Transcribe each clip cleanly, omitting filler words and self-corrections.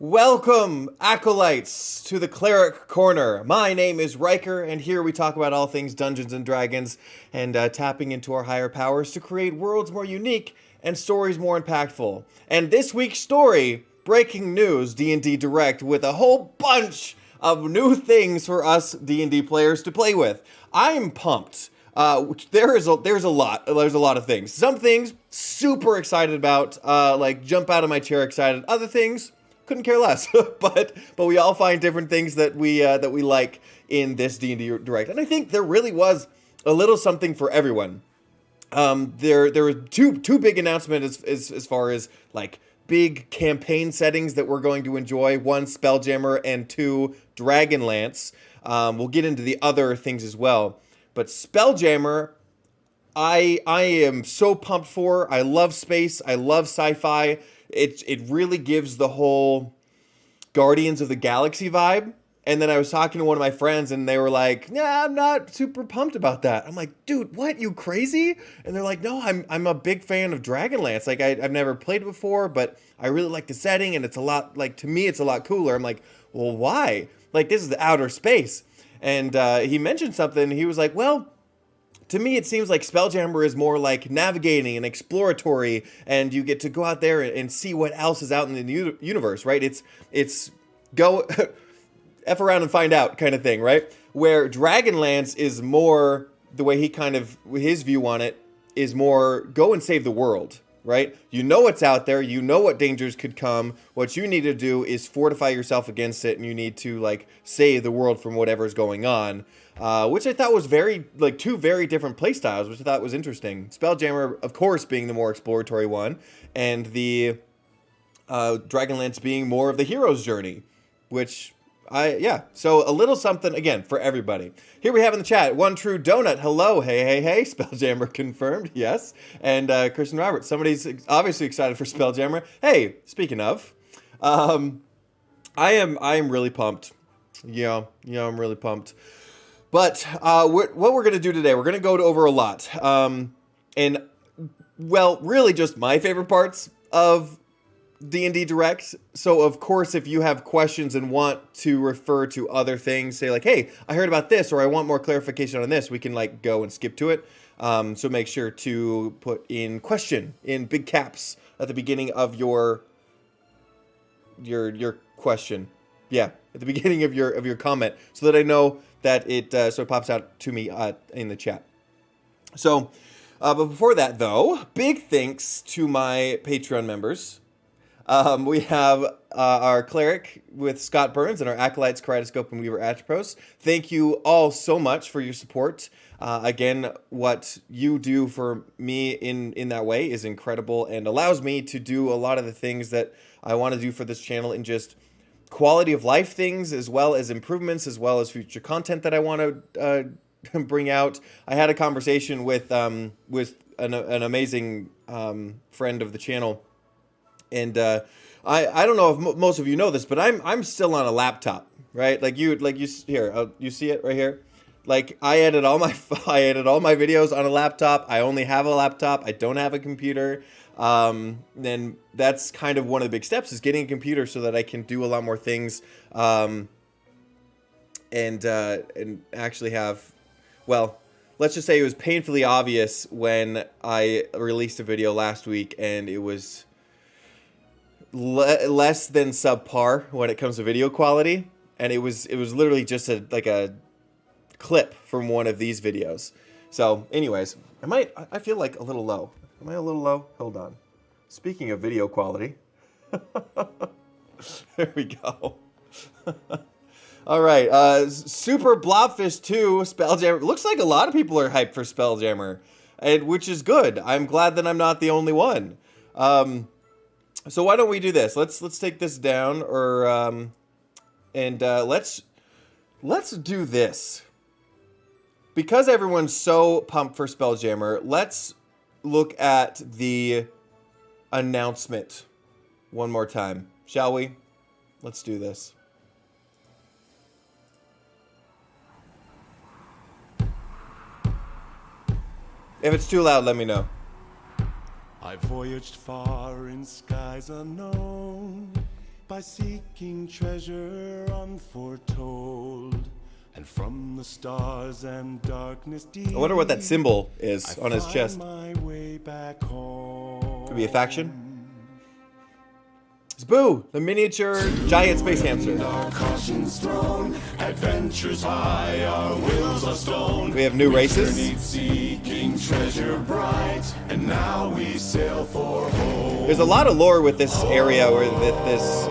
Welcome, Acolytes, to the Cleric Corner. My name is Riker, and here we talk about all things Dungeons & Dragons and tapping into our higher powers to create worlds more unique and stories more impactful. And this week's story, breaking news, D&D Direct, with a whole bunch of new things for us D&D players to play with. I'm pumped. There's a lot of things. Some things super excited about, like jump out of my chair excited. Other things couldn't care less. but we all find different things that we like in this D&D Direct, and I think there really was a little something for everyone. There were two big announcements as far as like big campaign settings that we're going to enjoy. One, Spelljammer, and two, Dragonlance. We'll get into the other things as well. But Spelljammer, I am so pumped for. I love space. I love sci-fi. It really gives the whole Guardians of the Galaxy vibe. And then I was talking to one of my friends, and they were like, "Yeah, I'm not super pumped about that." I'm like, "Dude, what? You crazy?" And they're like, "No, I'm a big fan of Dragonlance. Like I've never played it before, but I really like the setting, and it's a lot like to me, it's a lot cooler." I'm like, "Well, why? Like this is the outer space." And he mentioned something. He was like, "Well, to me, it seems like Spelljammer is more like navigating and exploratory, and you get to go out there and see what else is out in the universe, right? It's go F around and find out kind of thing, right? Where Dragonlance is more, the way he kind of, his view on it, is more go and save the world, right? You know what's out there, you know what dangers could come, what you need to do is fortify yourself against it, and you need to, like, save the world from whatever's going on. Which I thought was two very different playstyles, which I thought was interesting. Spelljammer, of course, being the more exploratory one, and the Dragonlance being more of the hero's journey, which so a little something, again, for everybody. Here we have in the chat, One True Donut, hello, hey, Spelljammer confirmed, yes. And Kristen Roberts, somebody's obviously excited for Spelljammer. Hey, speaking of, I am really pumped. I'm really pumped. But what we're going to do today, we're going to go over a lot. And, well, really just my favorite parts of D&D Direct. So, of course, if you have questions and want to refer to other things, say like, hey, I heard about this, or I want more clarification on this, we can like go and skip to it. So make sure to put in question in big caps at the beginning of your question. Yeah, at the beginning of your comment, so that I know that it pops out to me in the chat. So, but before that though, big thanks to my Patreon members. We have our Cleric with Scott Burns and our Acolytes, Kaleidoscope, and Weaver Atropos. Thank you all so much for your support. Again, what you do for me in that way is incredible and allows me to do a lot of the things that I want to do for this channel in just quality of life things, as well as improvements, as well as future content that I want to bring out. I had a conversation with an amazing friend of the channel. And I don't know if most of you know this, but I'm still on a laptop, right? You see it right here. Like I edit all my videos on a laptop. I only have a laptop. I don't have a computer. And that's kind of one of the big steps, is getting a computer so that I can do a lot more things. And actually have, well, let's just say it was painfully obvious when I released a video last week, and it was less than subpar when it comes to video quality, and it was literally just a clip from one of these videos. So anyways, I feel like a little low. Am I a little low? Hold on. Speaking of video quality, there we go. All right, Super Blobfish 2 Spelljammer. Looks like a lot of people are hyped for Spelljammer, which is good. I'm glad that I'm not the only one. So why don't we do this? Let's take this down, let's do this. Because everyone's so pumped for Spelljammer, let's look at the announcement one more time, shall we? Let's do this. If it's too loud, let me know. I voyaged far in skies unknown, by seeking treasure unforetold, and from the stars and darkness deep. I wonder what that symbol is on his chest. My way back home. Could be a faction. It's Boo, the miniature giant space hamster. Our cautions thrown, adventures high, our wills are stone. We have new races. Seeking treasure bright, and now we sail for home. There's a lot of lore with this area, or with this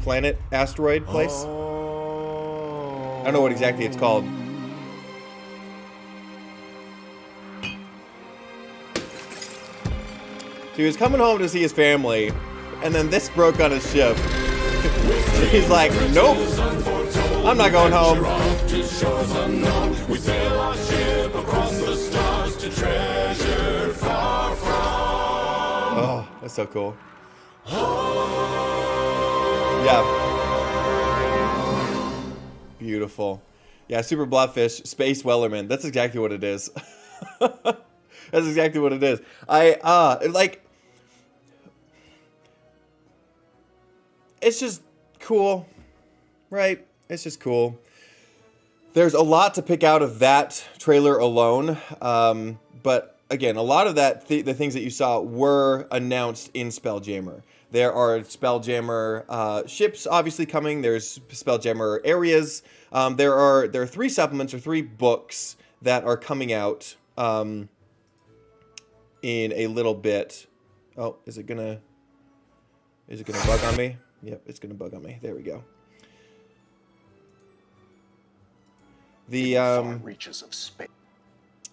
planet, asteroid place. I don't know what exactly it's called. So he was coming home to see his family, and then this broke on his ship. He's like, nope, I'm not going home. We sail our ship across the stars to treasure far from. Oh, that's so cool. Yeah. Beautiful. Yeah, Super Blobfish, Space Wellerman. That's exactly what it is. That's exactly what it is. It's just cool, right? It's just cool. There's a lot to pick out of that trailer alone, but again, a lot of that, the things that you saw were announced in Spelljammer. There are Spelljammer ships obviously coming. There's Spelljammer areas. There are 3 supplements or 3 books that are coming out in a little bit. Oh, is it gonna bug on me? Yep, it's gonna bug on me. There we go. The reaches of space.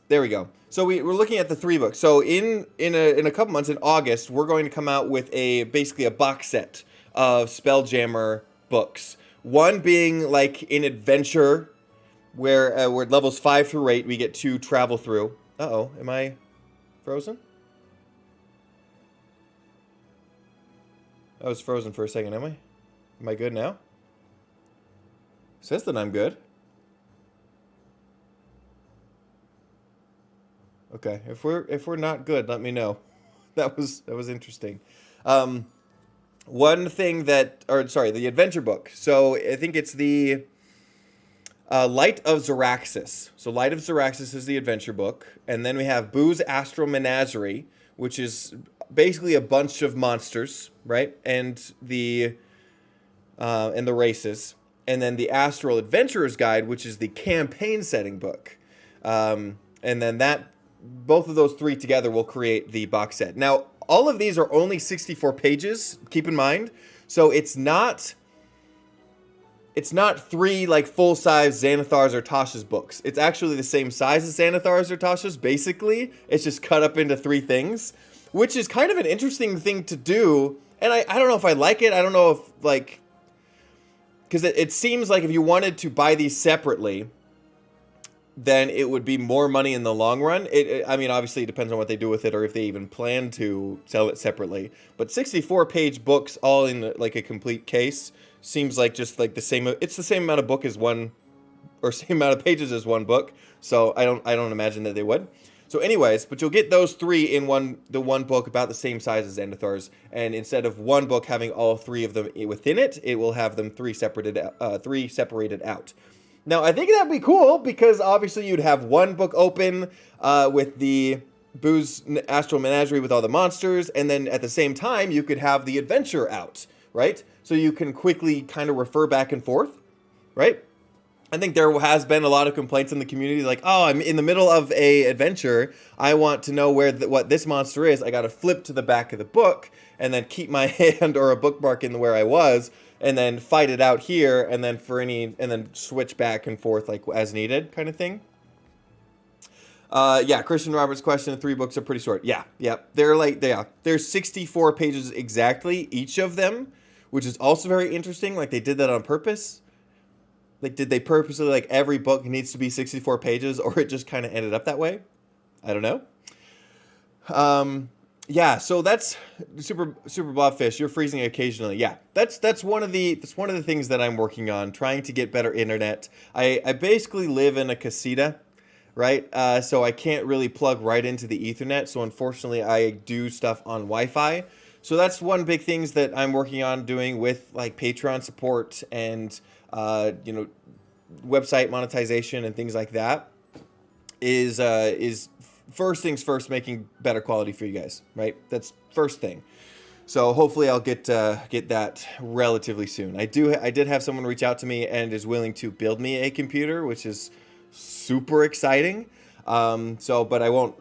There we go. So we're looking at the 3 books. So in a couple months, in August, we're going to come out with basically a box set of Spelljammer books. One being like in Adventure, where levels 5 through 8 we get to travel through. Uh-oh, am I frozen? I was frozen for a second, am I? Am I good now? Says that I'm good. Okay, if we're not good, let me know. That was interesting. One thing the adventure book. So I think it's the Light of Xeraxis. So Light of Xeraxis is the adventure book, and then we have Boo's Astral Menagerie, which is basically a bunch of monsters, right? And the races, and then the Astral Adventurer's Guide, which is the campaign setting book, and then both of those 3 together will create the box set. Now, all of these are only 64 pages. Keep in mind, so it's not 3 like full-size Xanathar's or Tasha's books. It's actually the same size as Xanathar's or Tasha's. Basically, it's just cut up into 3 things, which is kind of an interesting thing to do. And I don't know if I like it. I don't know if, like, because it seems like if you wanted to buy these separately, then it would be more money in the long run. I mean, obviously it depends on what they do with it, or if they even plan to sell it separately. But 64-page books all in like a complete case seems like just like the same. It's the same amount of book as one, or same amount of pages as one book. So I don't imagine that they would. So anyways, but you'll get those 3 in the one book, about the same size as Xanathar's, and instead of one book having all 3 of them within it, it will have them 3 separated out. Now, I think that'd be cool, because obviously you'd have one book open with the Boo's Astral Menagerie with all the monsters, and then at the same time, you could have the adventure out, right? So you can quickly kind of refer back and forth, right? I think there has been a lot of complaints in the community, like, oh, I'm in the middle of a adventure. I want to know what this monster is. I got to flip to the back of the book, and then keep my hand or a bookmark in where I was, and then fight it out here, and then and then switch back and forth like as needed, kind of thing. Yeah, Christian Roberts' question: 3 books are pretty short. Yeah, they're 64 pages exactly, each of them, which is also very interesting. Like, they did that on purpose. Like, did they purposely, like, every book needs to be 64 pages, or it just kind of ended up that way? I don't know. Yeah, so that's Super Blobfish. You're freezing occasionally. Yeah, that's one of the things that I'm working on, trying to get better internet. I basically live in a casita, right? So I can't really plug right into the Ethernet. So unfortunately, I do stuff on Wi-Fi. So that's one big things that I'm working on doing with like Patreon support and website monetization and things like that. Is first things first, making better quality for you guys, right? That's first thing. So hopefully I'll get that relatively soon. I did have someone reach out to me and is willing to build me a computer, which is super exciting. But I won't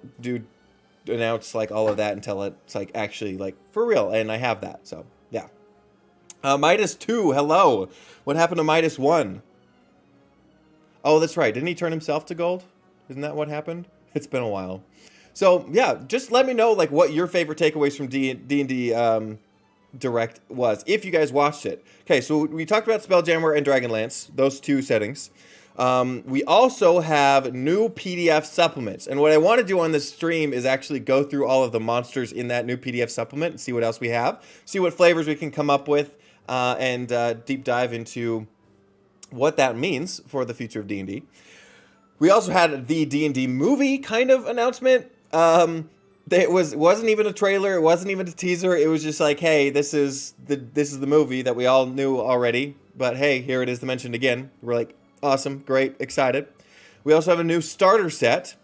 announce like all of that until it's like actually like for real, and I have that. So yeah. Midas 2, hello. What happened to Midas 1? Oh, that's right. Didn't he turn himself to gold? Isn't that what happened? It's been a while. So yeah, just let me know like what your favorite takeaways from D&D Direct was, if you guys watched it. Okay, so we talked about Spelljammer and Dragonlance, those two settings. We also have new PDF supplements, and what I want to do on this stream is actually go through all of the monsters in that new PDF supplement and see what else we have, see what flavors we can come up with, and deep dive into what that means for the future of D&D. We also had the D&D movie kind of announcement. It wasn't even a trailer, it wasn't even a teaser. It was just like, hey, this is the movie that we all knew already, but hey, here it is mentioned again. We're like, awesome, great, excited. We also have a new starter set.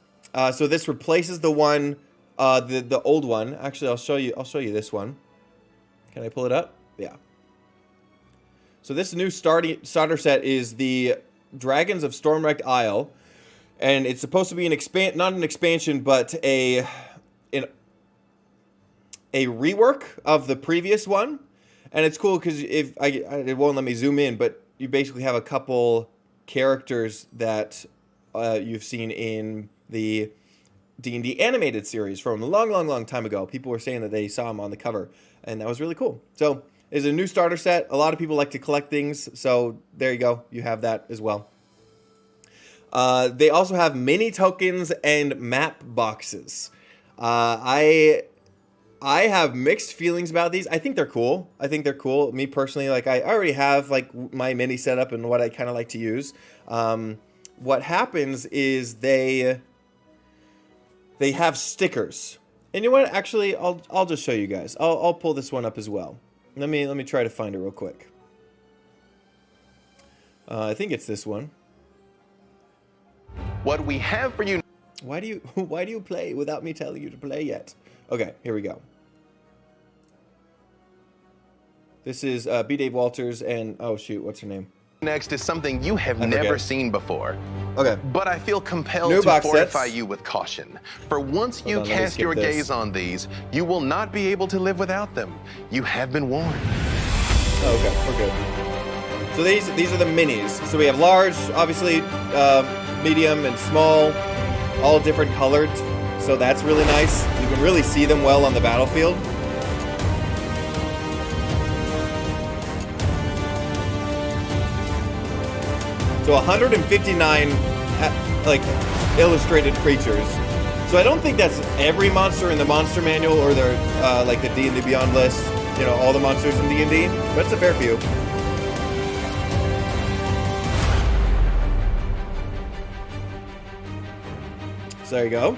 So this replaces the one, the old one. Actually, I'll show you this one. Can I pull it up? Yeah. So this new starter set is the Dragons of Stormwrecked Isle, and it's supposed to be not an expansion, but a rework of the previous one. And it's cool because it won't let me zoom in, but you basically have a couple characters that you've seen in the D&D animated series from a long time ago. People were saying that they saw them on the cover, and that was really cool. So it's a new starter set. A lot of people like to collect things, so there you go. You have that as well. They also have mini tokens and map boxes. I have mixed feelings about these. I think they're cool. Me personally, like I already have like my mini setup and what I kind of like to use. What happens is they have stickers. And you know what? Actually, I'll just show you guys. I'll pull this one up as well. Let me try to find it real quick. I think it's this one. What we have for you. Why do you play without me telling you to play yet? Okay, here we go. This is B. Dave Walters and oh shoot, what's her name? Next is something you have never seen before. Okay. But I feel compelled to fortify you with caution. For once you cast your gaze on these, you will not be able to live without them. You have been warned. Oh, okay, we're good. So these are the minis. So we have large, obviously, medium, and small, all different colored. So that's really nice. You can really see them well on the battlefield. So 159 like illustrated creatures. So I don't think that's every monster in the monster manual or their like the D&D Beyond list. You know, all the monsters in D&D, but it's a fair few. So there you go.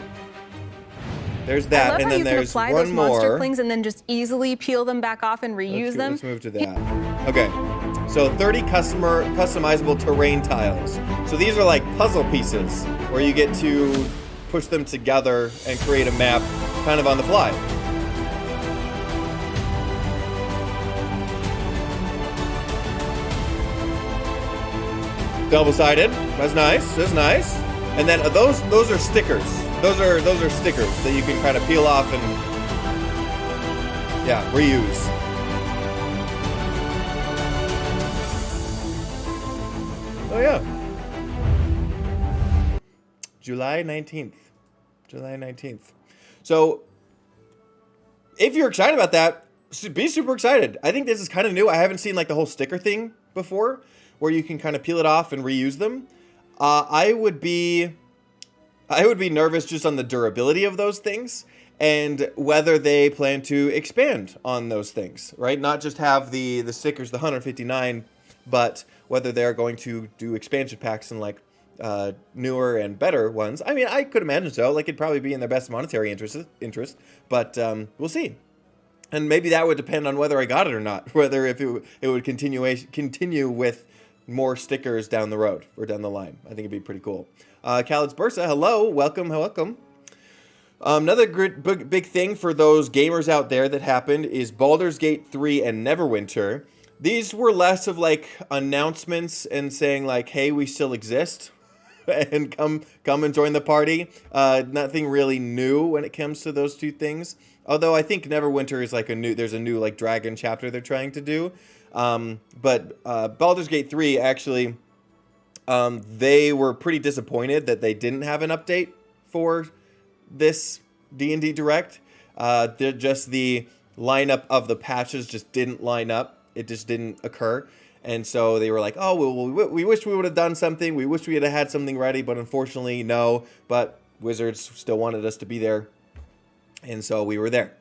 There's that, and then there's one more. I love how you can apply those monster clings and then just easily peel them back off and reuse them. Let's move to that. Okay, so 30 customizable terrain tiles. So these are like puzzle pieces where you get to push them together and create a map kind of on the fly. Double-sided. That's nice. That's nice. And then those are stickers. Those are stickers that you can kind of peel off and yeah, reuse. Oh yeah. July 19th. July 19th. So if you're excited about that, be super excited. I think this is kind of new. I haven't seen like the whole sticker thing before where you can kind of peel it off and reuse them. I would be nervous just on the durability of those things and whether they plan to expand on those things, right? Not just have the stickers, the 159, but whether they're going to do expansion packs and like newer and better ones. I mean, I could imagine so. Like it'd probably be in their best monetary interest, but we'll see. And maybe that would depend on whether I got it or not, whether if it would continue with more stickers down the road or down the line. I think it'd be pretty cool. Khaled's Bursa, hello, welcome. Another big thing for those gamers out there that happened is Baldur's Gate 3 and Neverwinter. These were less of like announcements and saying like, hey, we still exist and come and join the party. Nothing really new when it comes to those two things. Although I think Neverwinter is like there's a new like dragon chapter they're trying to do. But Baldur's Gate 3 actually, they were pretty disappointed that they didn't have an update for this D&D Direct. The lineup of the patches just didn't line up. It just didn't occur. And so they were like, oh, well, we wish we would have done something. We wish we had something ready, but unfortunately, no. But Wizards still wanted us to be there. And so we were there.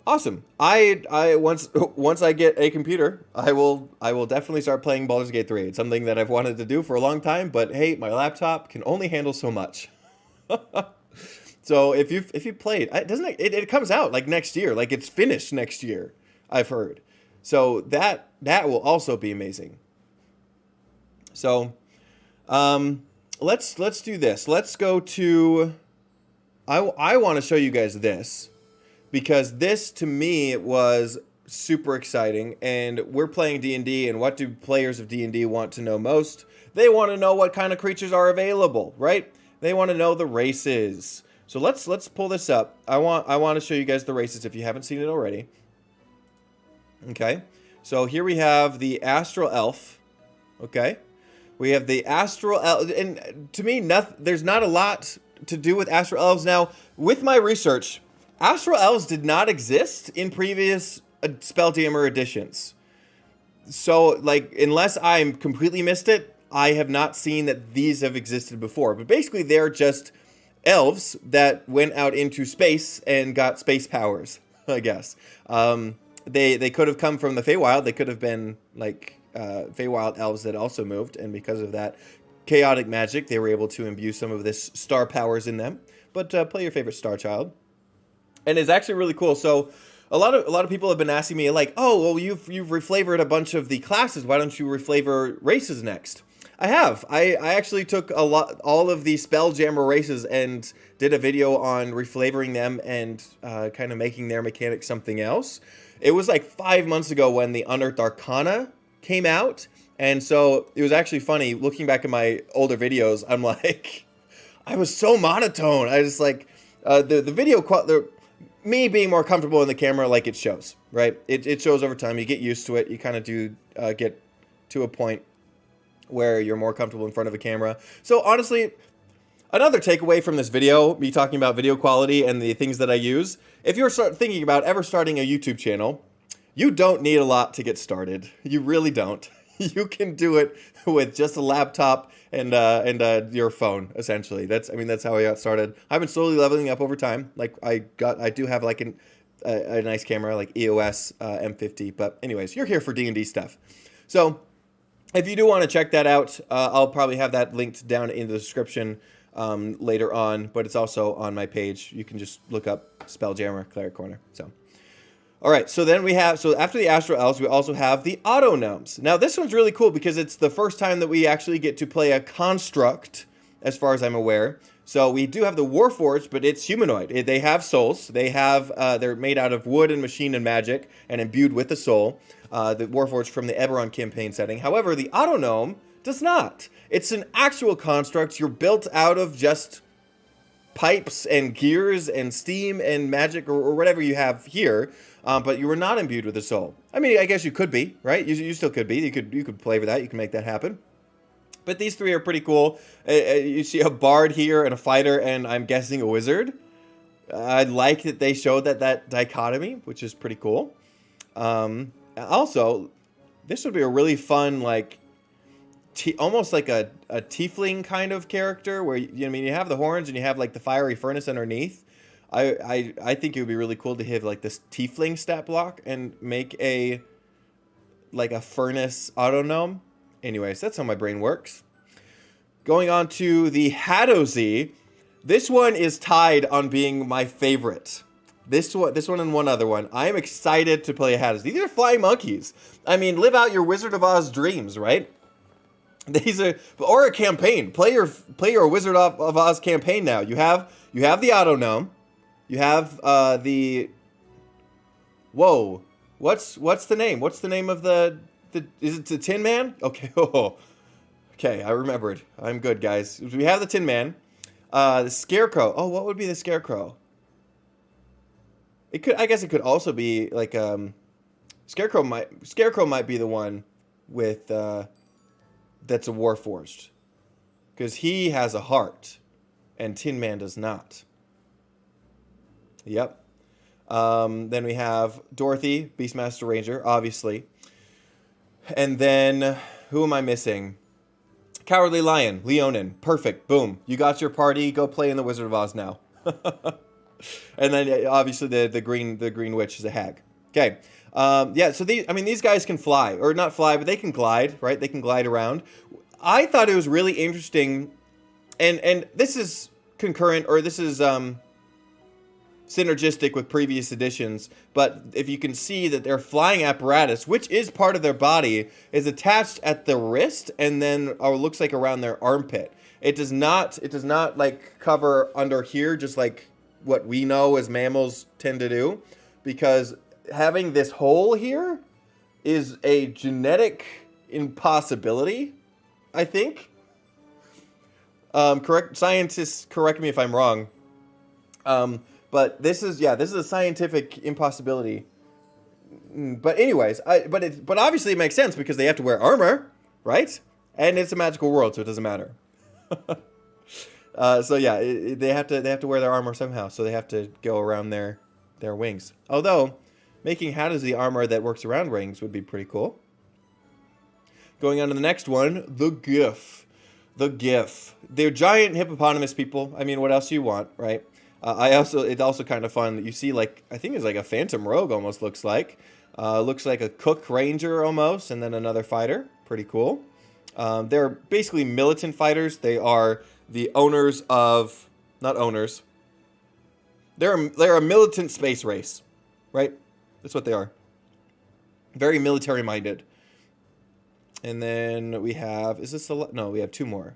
Awesome. Once I get a computer, I will definitely start playing Baldur's Gate 3. It's something that I've wanted to do for a long time, but hey, my laptop can only handle so much. So if you played, it comes out like next year, like it's finished next year, I've heard. So that will also be amazing. So let's do this. Let's go to I want to show you guys this, because this to me was super exciting, and we're playing D&D, and what do players of D&D want to know most? They want to know what kind of creatures are available, right? They want to know the races. So let's pull this up. I want to show you guys the races if you haven't seen it already. Okay. So here we have the Astral Elf. Okay. We have the Astral Elf, and to me, there's not a lot to do with Astral Elves. Now, with my research, Astral Elves did not exist in previous Spelljammer editions. So, like, unless I completely missed it, I have not seen that these have existed before. But basically, they're just elves that went out into space and got space powers, I guess. They could have come from the Feywild. They could have been, like, Feywild elves that also moved. And because of that chaotic magic, they were able to imbue some of this star powers in them. But play your favorite star child. And it's actually really cool. So a lot of people have been asking me, like, oh, well, you've reflavored a bunch of the classes. Why don't you reflavor races next? I have. I actually took all of the Spelljammer Races and did a video on reflavoring them and kind of making their mechanics something else. It was like 5 months ago when the Unearthed Arcana came out. And so it was actually funny looking back at my older videos. I'm like, I was so monotone. I just like the video me being more comfortable in the camera, like it shows, right? It shows over time. You get used to it. You kind of do get to a point where you're more comfortable in front of a camera. So honestly, another takeaway from this video, me talking about video quality and the things that I use, if you're thinking about ever starting a YouTube channel, you don't need a lot to get started. You really don't. You can do it with just a laptop and your phone, essentially. That's how I got started. I've been slowly leveling up over time. Like I do have like a nice camera, like EOS M50. But anyways, you're here for D&D stuff. So if you do want to check that out, I'll probably have that linked down in the description later on. But it's also on my page. You can just look up Spelljammer Cleric Corner. So. All right, so then after the Astral Elves, we also have the Auto Gnomes. Now, this one's really cool because it's the first time that we actually get to play a construct, as far as I'm aware. So we do have the Warforged, but it's humanoid. They have souls. They're made out of wood and machine and magic and imbued with a soul. The Warforged from the Eberron campaign setting. However, the Auto Gnome does not. It's an actual construct. You're built out of just pipes and gears and steam and magic or whatever you have here. But you were not imbued with a soul. I mean, I guess you could be, right? You still could be. You could play with that. You can make that happen. But these three are pretty cool. You see a bard here and a fighter, and I'm guessing a wizard. I like that they showed that dichotomy, which is pretty cool. Also, this would be a really fun, like, almost like a tiefling kind of character, where you have the horns and you have like the fiery furnace underneath. I think it would be really cool to have like this tiefling stat block and make a furnace auto gnome. Anyways, that's how my brain works. Going on to the Hadozee. This one is tied on being my favorite. This one and one other one. I am excited to play Hadis. These are flying monkeys. I mean, live out your Wizard of Oz dreams, right? These are, or a campaign. Play your Wizard of Oz campaign now. You have the Auto Gnome. You have the. Whoa, what's the name? What's the name of the? Is it the Tin Man? Okay. Oh, okay. I remembered. I'm good, guys. We have the Tin Man. The Scarecrow. Oh, what would be the Scarecrow? It could. I guess it could also be like Scarecrow might be the one with that's a Warforged, because he has a heart, and Tin Man does not. Yep. Then we have Dorothy, Beastmaster Ranger, obviously, and then who am I missing? Cowardly Lion, Leonin. Perfect. Boom. You got your party. Go play in the Wizard of Oz now. And then obviously the green witch is a hag. Okay. Yeah, so these guys can fly, or not fly, but they can glide, right? They can glide around. I thought it was really interesting, and this is concurrent, or this is synergistic with previous editions, but if you can see that their flying apparatus, which is part of their body, is attached at the wrist and then looks like around their armpit. It does not like cover under here, just like what we know as mammals tend to do, because having this hole here is a genetic impossibility, I think. Scientists correct me if I'm wrong. But this is a scientific impossibility. But anyways, but obviously it makes sense because they have to wear armor, right? And it's a magical world, so it doesn't matter. So yeah, they have to wear their armor somehow, so they have to go around their wings. Although making Hadis the armor that works around wings would be pretty cool. Going on to the next one, the GIF. The GIF. They're giant hippopotamus people. I mean, what else do you want, right? It's also kind of fun that you see, like, I think it's like a phantom rogue almost looks like. Looks like a cook ranger almost, and then another fighter. Pretty cool. They're basically militant fighters. They are the owners of, not owners. They're a militant space race, right? That's what they are. Very military minded. And then we have, no, we have two more.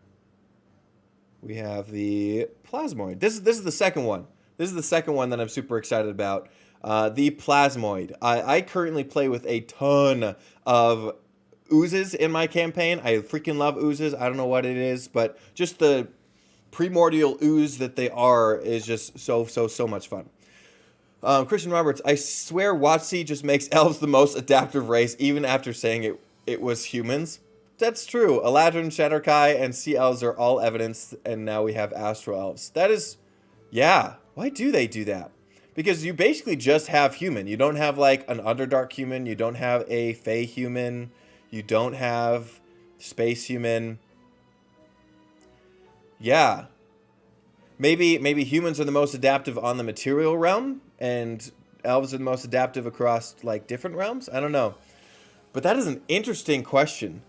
We have the Plasmoid. This is the second one. This is the second one that I'm super excited about. The Plasmoid. I currently play with a ton of oozes in my campaign. I freaking love oozes. I don't know what it is, but just the primordial ooze that they are is just so much fun. Christian Roberts, I swear WotC just makes elves the most adaptive race, even after saying it was humans. That's true. Eladrin, Shatterkai, and Sea Elves are all evidence, and now we have Astro Elves. That is, yeah. Why do they do that? Because you basically just have human. You don't have, like, an Underdark human. You don't have a Fey human. You don't have space human. Yeah. Maybe humans are the most adaptive on the material realm, and elves are the most adaptive across, like, different realms? I don't know. But that is an interesting question.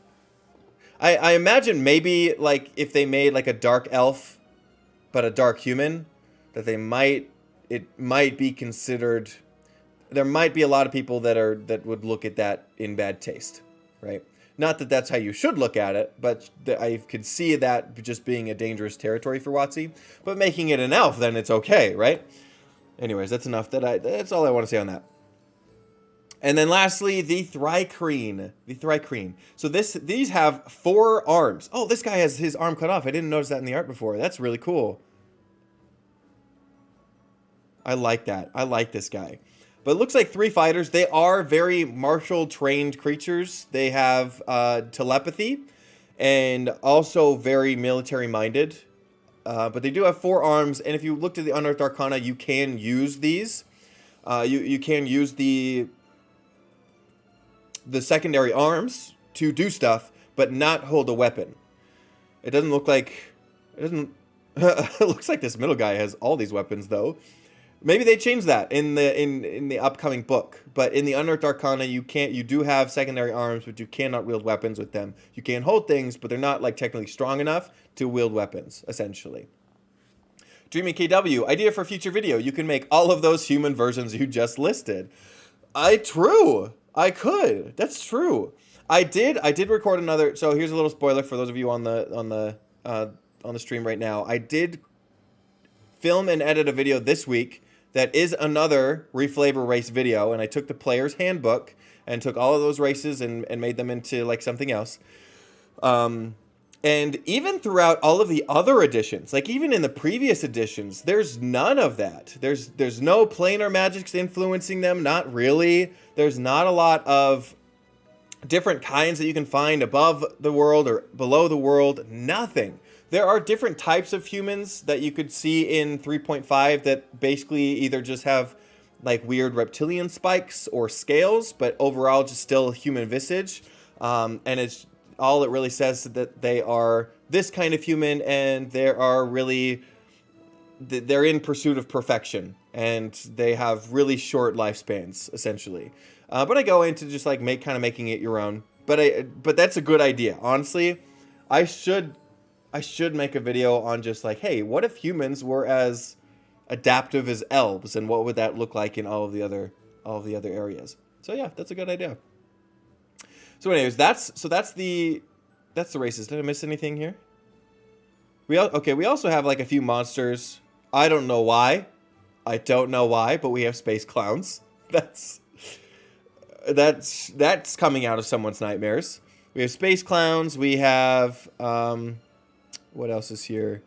I imagine maybe, like, if they made, like, a dark elf, but a dark human, that it might be considered, there might be a lot of people that would look at that in bad taste, right? Not that that's how you should look at it, but I could see that just being a dangerous territory for WotC. But making it an elf, then it's okay, right? Anyways, that's enough. That's all I want to say on that. And then lastly, the Thri-kreen. The Thri-kreen. So these have 4 arms. Oh, this guy has his arm cut off. I didn't notice that in the art before. That's really cool. I like that. I like this guy. But it looks like 3 fighters. They are very martial trained creatures. They have telepathy and also very military minded. But they do have 4 arms. And if you looked at the Unearthed Arcana, you can use these. You can use the secondary arms to do stuff, but not hold a weapon. It doesn't look like... It looks like this middle guy has all these weapons, though. Maybe they changed that in the upcoming book. But in the Unearthed Arcana, you do have secondary arms, but you cannot wield weapons with them. You can hold things, but they're not, like, technically strong enough to wield weapons, essentially. Dreamy KW, idea for future video. You can make all of those human versions you just listed. True. I could. That's true. I did record another. So here's a little spoiler for those of you on the stream right now. I did film and edit a video this week that is another Reflavor race video, and I took the player's handbook and took all of those races and made them into like something else. And even throughout all of the other editions, like even in the previous editions, there's none of that. There's no planar magics influencing them, not really. There's not a lot of different kinds that you can find above the world or below the world, nothing. There are different types of humans that you could see in 3.5 that basically either just have like weird reptilian spikes or scales, but overall just still human visage. And it's all it really says that they are this kind of human, and they're in pursuit of perfection, and they have really short lifespans essentially. But I go into just like making it your own. But that's a good idea. Honestly, I should make a video on just like, hey, what if humans were as adaptive as elves, and what would that look like in all of the other areas? So yeah, that's a good idea. So anyways, that's the races. Did I miss anything here? We also have like a few monsters. I don't know why, but we have space clowns. That's coming out of someone's nightmares. We have space clowns. We have what else is here?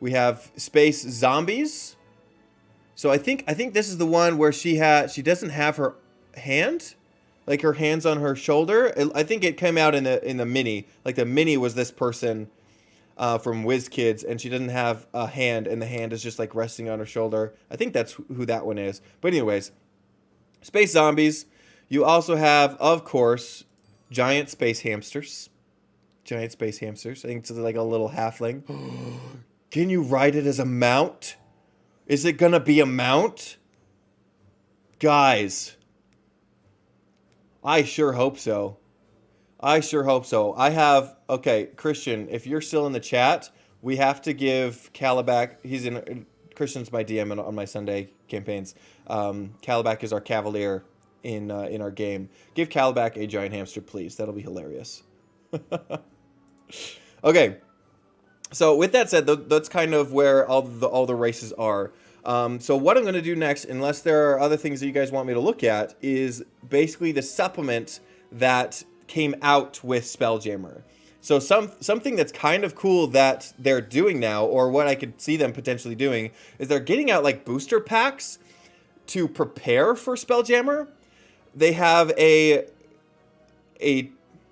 We have space zombies. So I think this is the one where she doesn't have her hand. Like her hand's on her shoulder. I think it came out in the mini. Like the mini was this person from WizKids, and she doesn't have a hand, and the hand is just like resting on her shoulder. I think that's who that one is. But anyways, space zombies. You also have, of course, giant space hamsters. I think it's like a little halfling. Can you ride it as a mount? Is it gonna be a mount? Guys, I sure hope so. Okay, Christian, if you're still in the chat, we have to give Calabac, Christian's my DM on my Sunday campaigns. Calabac is our cavalier in our game. Give Calabac a giant hamster, please. That'll be hilarious. Okay. So with that said, that's kind of where all the races are. So what I'm going to do next, unless there are other things that you guys want me to look at, is basically the supplement that came out with Spelljammer. So something that's kind of cool that they're doing now, or what I could see them potentially doing, is they're getting out like booster packs to prepare for Spelljammer. They have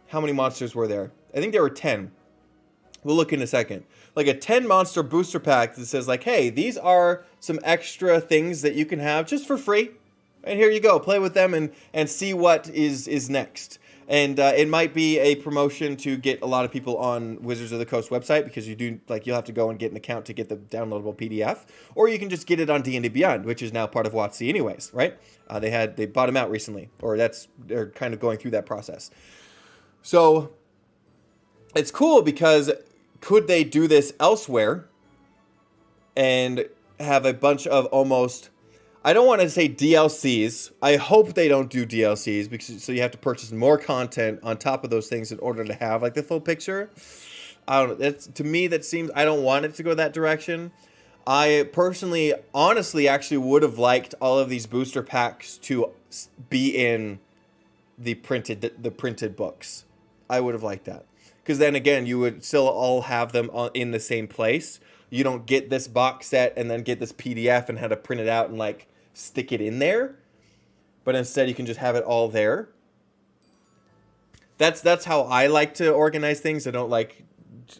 how many monsters were there? I think there were 10. We'll look in a second. Like a 10 monster booster pack that says like, hey, these are some extra things that you can have just for free. And here you go, play with them and see what is next. And it might be a promotion to get a lot of people on Wizards of the Coast website, because you'll have to go and get an account to get the downloadable PDF, or you can just get it on D&D Beyond, which is now part of WotC anyways, right? They bought them out recently, or they're kind of going through that process. So it's cool because could they do this elsewhere and have a bunch of almost, I don't want to say DLCs. I hope they don't do DLCs, because so you have to purchase more content on top of those things in order to have like the full picture. I don't know. To me, that seems, I don't want it to go that direction. I personally, honestly, actually would have liked all of these booster packs to be in the printed books. I would have liked that. Because then again, you would still all have them in the same place. You don't get this box set and then get this PDF and have to print it out and like stick it in there. But instead you can just have it all there. That's how I like to organize things. I don't like,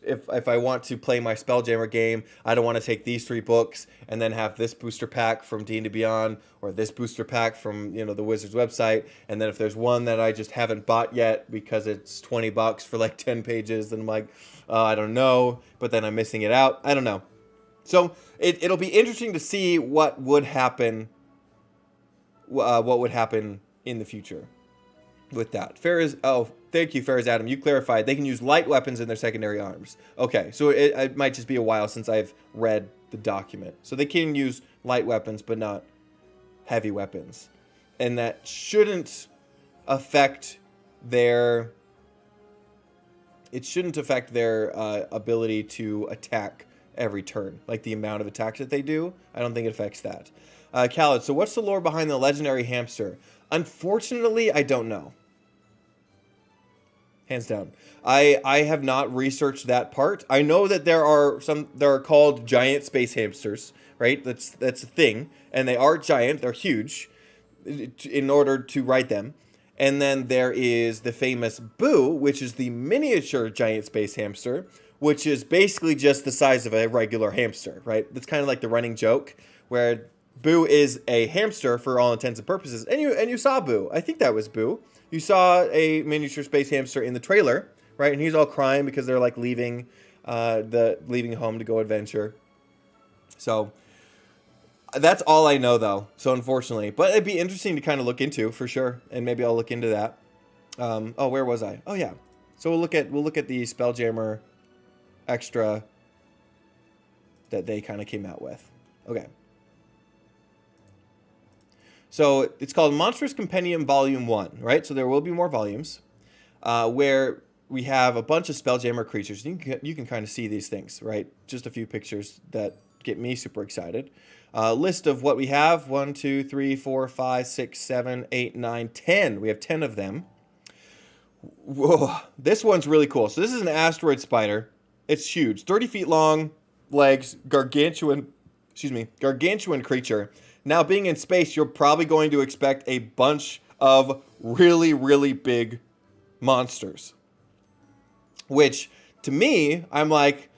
if I want to play my Spelljammer game, I don't want to take these 3 books and then have this booster pack from D&D Beyond, or this booster pack from the Wizards website, and then if there's one that I just haven't bought yet because it's $20 for like 10 pages, then I'm like, I don't know, but then I'm missing it out. I don't know. So it'll be interesting to see what would happen. What would happen in the future with that. Thank you, Ferris Adam. You clarified they can use light weapons in their secondary arms. Okay, so it might just be a while since I've read the document. So they can use light weapons, but not heavy weapons. And that shouldn't affect their... It shouldn't affect their ability to attack every turn. Like the amount of attacks that they do, I don't think it affects that. Khaled, so what's the lore behind the legendary hamster? Unfortunately, I don't know. Hands down. I have not researched that part. I know that there are called giant space hamsters, right? That's a thing. And they are giant, they're huge in order to ride them. And then there is the famous Boo, which is the miniature giant space hamster, which is basically just the size of a regular hamster, right? That's kind of like the running joke where Boo is a hamster for all intents and purposes. And you saw Boo. I think that was Boo. You saw a miniature space hamster in the trailer, right? And he's all crying because they're like leaving home to go adventure. So that's all I know, though. So unfortunately, but it'd be interesting to kind of look into for sure, and maybe I'll look into that. Oh, where was I? Oh yeah. So we'll look at the Spelljammer extra that they kind of came out with. Okay. So it's called Monstrous Compendium Volume 1, right? So there will be more volumes where we have a bunch of Spelljammer creatures. You can kind of see these things, right? Just a few pictures that get me super excited. List of what we have. 1, 2, 3, 4, 5, 6, 7, 8, 9, 10. We have 10 of them. Whoa, this one's really cool. So this is an asteroid spider. It's huge. 30 feet long, legs, gargantuan creature. Now, being in space, you're probably going to expect a bunch of really, really big monsters. Which, to me, I'm like,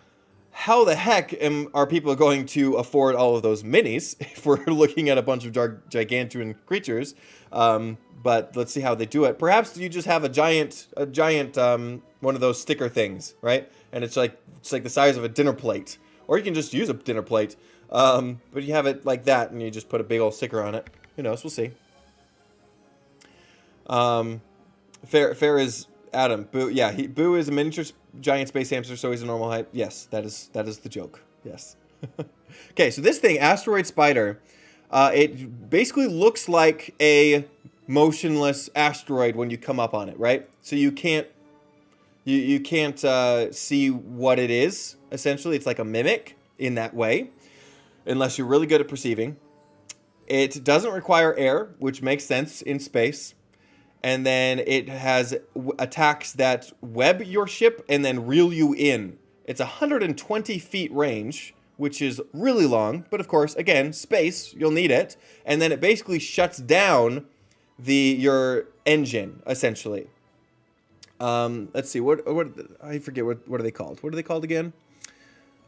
how the heck are people going to afford all of those minis if we're looking at a bunch of gigantuan creatures? But let's see how they do it. Perhaps you just have a giant one of those sticker things, right? And it's like the size of a dinner plate, or you can just use a dinner plate. But you have it like that, and you just put a big old sticker on it. Who knows? We'll see. Fair is Adam. Boo, yeah, Boo is a miniature giant space hamster, so he's a normal height. Yes, that is the joke. Yes. Okay, so this thing, asteroid spider, it basically looks like a motionless asteroid when you come up on it, right? So you can't see what it is. Essentially, it's like a mimic in that way, unless you're really good at perceiving. It doesn't require air, which makes sense in space. And then it has attacks that web your ship and then reel you in. It's 120 feet range, which is really long. But of course, again, space, you'll need it. And then it basically shuts down your engine, essentially. Let's see, what I forget what are they called? What are they called again?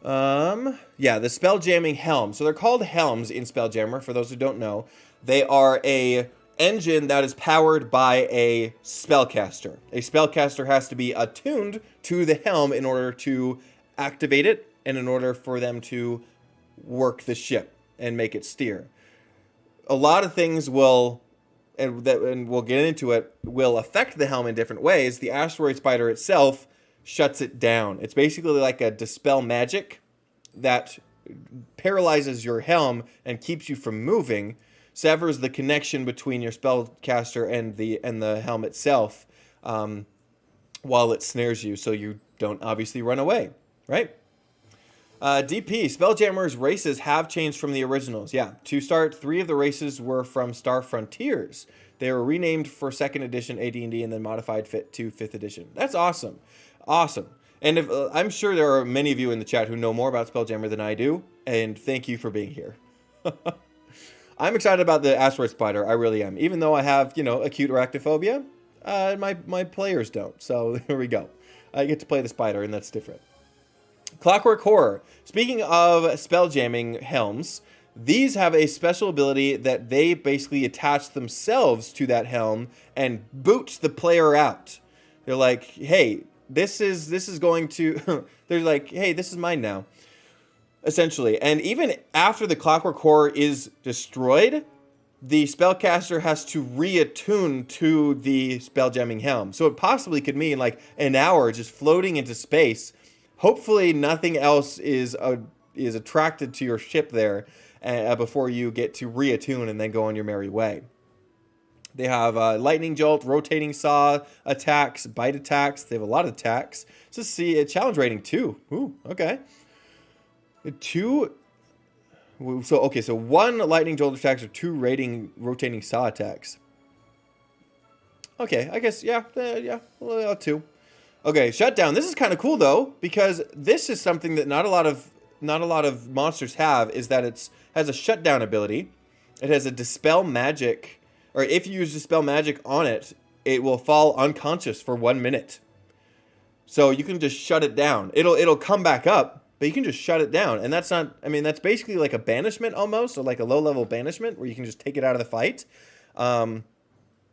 Yeah, the Spelljamming Helm. So they're called helms in Spelljammer, for those who don't know. They are a engine that is powered by a spellcaster. A spellcaster has to be attuned to the helm in order to activate it and in order for them to work the ship and make it steer. A lot of things will, and we'll get into it, will affect the helm in different ways. The asteroid spider itself shuts it down. It's basically like a dispel magic that paralyzes your helm and keeps you from moving, severs the connection between your spellcaster and the helm itself, while it snares you, so you don't obviously run away, right? DP, Spelljammer Races have changed from the originals. Yeah, to start, 3 of the races were from Star Frontiers. They were renamed for 2nd edition AD&D and then modified to 5th edition. That's awesome. Awesome. And I'm sure there are many of you in the chat who know more about Spelljammer than I do, and thank you for being here. I'm excited about the asteroid spider. I really am. Even though I have, acute arachnophobia, my players don't. So there we go. I get to play the spider, and that's different. Clockwork Horror. Speaking of spelljamming helms, these have a special ability that they basically attach themselves to that helm and boot the player out. They're like, hey, this is going to... They're like, hey, this is mine now. Essentially. And even after the Clockwork Horror is destroyed, the spellcaster has to reattune to the spelljamming helm. So it possibly could mean like an hour just floating into space. Hopefully nothing else is is attracted to your ship there before you get to reattune and then go on your merry way. They have lightning jolt, rotating saw attacks, bite attacks. They have a lot of attacks. Let's see a challenge rating 2. Ooh, okay. 2. So 1 lightning jolt attacks or 2 rotating saw attacks. Okay, I guess yeah, 2. Okay, shutdown. This is kind of cool though, because this is something that not a lot of monsters have. Is that it has a shutdown ability. It has a dispel magic, or if you use dispel magic on it, it will fall unconscious for 1 minute. So you can just shut it down. It'll come back up, but you can just shut it down, and that's not. I mean, that's basically like a banishment almost, or like a low-level banishment where you can just take it out of the fight.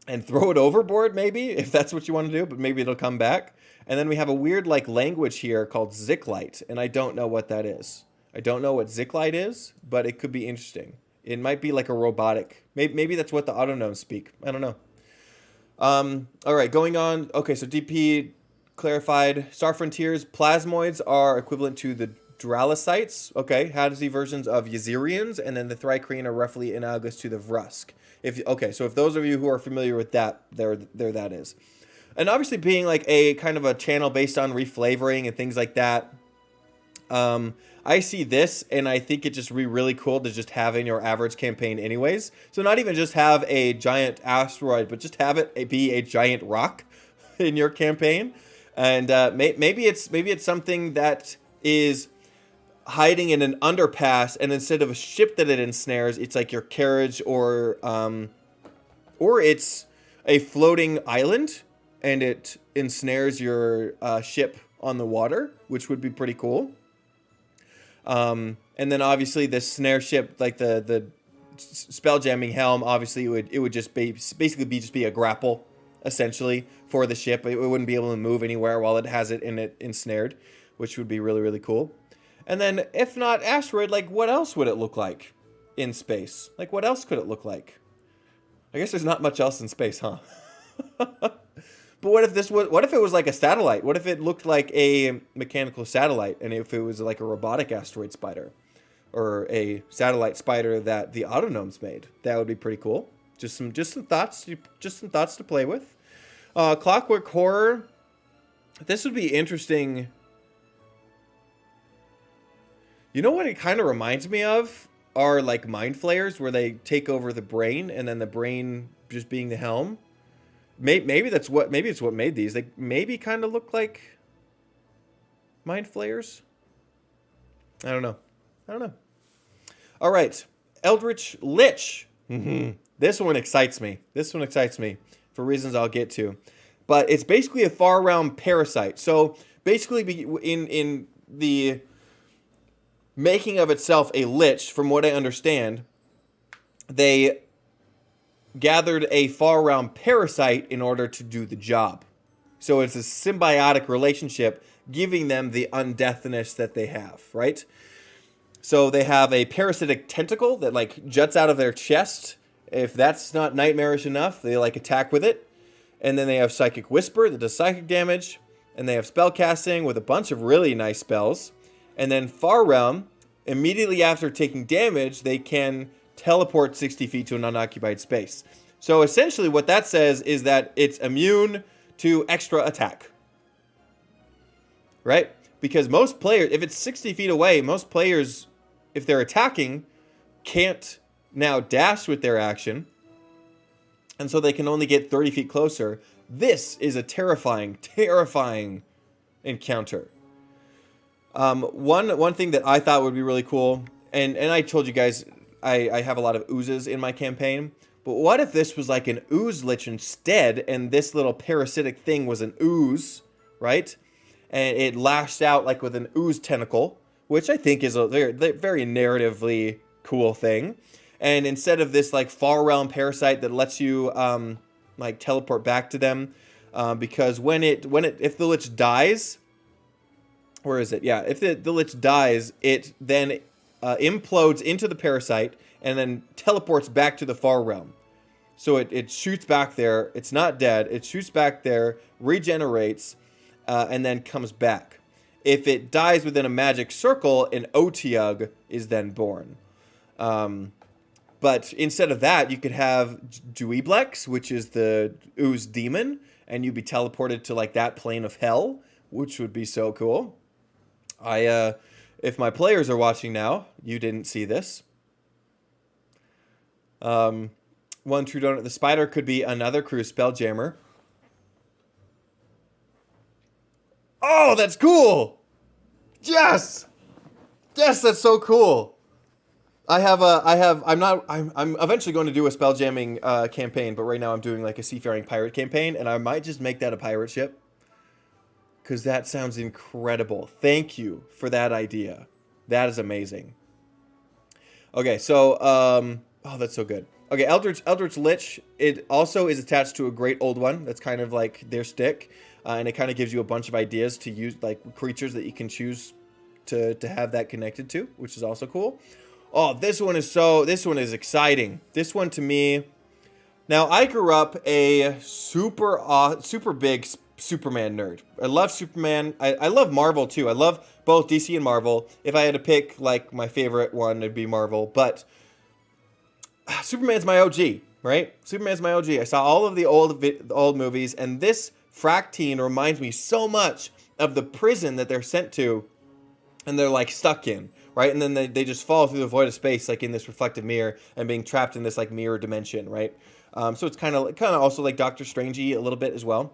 And throw it overboard, maybe, if that's what you want to do, but maybe it'll come back. And then we have a weird, like, language here called Zicklite, and I don't know what that is. I don't know what Zicklite is, but it could be interesting. It might be like a robotic. Maybe that's what the autognomes speak. I don't know. All right, going on. Okay, so DP clarified. Star Frontiers, plasmoids are equivalent to the Dralicites. Okay, Hadesy versions of Yserians, and then the Thrycreen are roughly analogous to the Vrusk. So if those of you who are familiar with that, there that is. And obviously being like a kind of a channel based on reflavoring and things like that, I see this and I think it just would be really cool to just have in your average campaign anyways. So not even just have a giant asteroid, but just have it be a giant rock in your campaign. And maybe it's something that is hiding in an underpass, and instead of a ship that it ensnares, it's like your carriage, or it's a floating island and it ensnares your ship on the water, which would be pretty cool. And then obviously the snare ship, like the spelljamming helm, obviously it would just basically be a grapple essentially for the ship. It wouldn't be able to move anywhere while it has it ensnared, which would be really, really cool. And then, if not asteroid, like, what else would it look like in space? Like, what else could it look like? I guess there's not much else in space, huh? But what if it was like a satellite? What if it looked like a mechanical satellite, and if it was like a robotic asteroid spider, or a satellite spider that the autognomes made? That would be pretty cool. Just some thoughts to play with. Clockwork Horror. This would be interesting. You know what it kind of reminds me of are like mind flayers, where they take over the brain, and then the brain just being the helm. Maybe it's what made these. They maybe kind of look like mind flayers. I don't know. All right, Eldritch Lich. This one excites me. For reasons I'll get to. But it's basically a far realm parasite. So basically, in the making of itself a lich, from what I understand, they gathered a far realm parasite in order to do the job. So it's a symbiotic relationship, giving them the undeathness that they have, right? So they have a parasitic tentacle that like juts out of their chest. If that's not nightmarish enough, they like attack with it. And then they have Psychic Whisper that does psychic damage. And they have spellcasting with a bunch of really nice spells. And then Far Realm, immediately after taking damage, they can teleport 60 feet to an unoccupied space. So essentially what that says is that it's immune to extra attack. Right? Because most players, if it's 60 feet away, most players, if they're attacking, can't now dash with their action. And so they can only get 30 feet closer. This is a terrifying encounter. One thing that I thought would be really cool, and I told you guys I have a lot of oozes in my campaign, but what if this was like an ooze lich instead, and this little parasitic thing was an ooze, right? And it lashed out like with an ooze tentacle, which I think is a very, very narratively cool thing. And instead of this like far realm parasite that lets you like teleport back to them, because if the lich dies, where is it? Yeah, if the lich dies, it then implodes into the parasite and then teleports back to the far realm. So it shoots back there. It's not dead. It shoots back there, regenerates, and then comes back. if it dies within a magic circle, an Otyugh is then born. But instead of that, you could have Dweeblex, which is the ooze demon, and you'd be teleported to like that plane of hell, which would be so cool. If my players are watching now, you didn't see this. One true donut. The spider could be another crew Spelljammer. Oh, that's cool! Yes! Yes, that's so cool. I'm eventually going to do a spelljamming campaign, but right now I'm doing like a seafaring pirate campaign, and I might just make that a pirate ship. Because that sounds incredible. Thank you for that idea. That is amazing. Okay, so, oh, that's so good. Okay, Eldritch Lich, it also is attached to a great old one. That's kind of like their stick. And it kind of gives you a bunch of ideas to use, like creatures that you can choose to have that connected to, which is also cool. Oh, this one is exciting. This one to me. Now, I grew up a super big Superman nerd. I love Superman. I love Marvel too. I love both DC and Marvel. If I had to pick like my favorite one, it'd be Marvel. But Superman's my OG, right? Superman's my OG. I saw all of the old movies, and this Fractine reminds me so much of the prison that they're sent to, and they're like stuck in, right? And then they just fall through the void of space, like in this reflective mirror, and being trapped in this like mirror dimension, right? So it's kind of also like Doctor Strangey a little bit as well.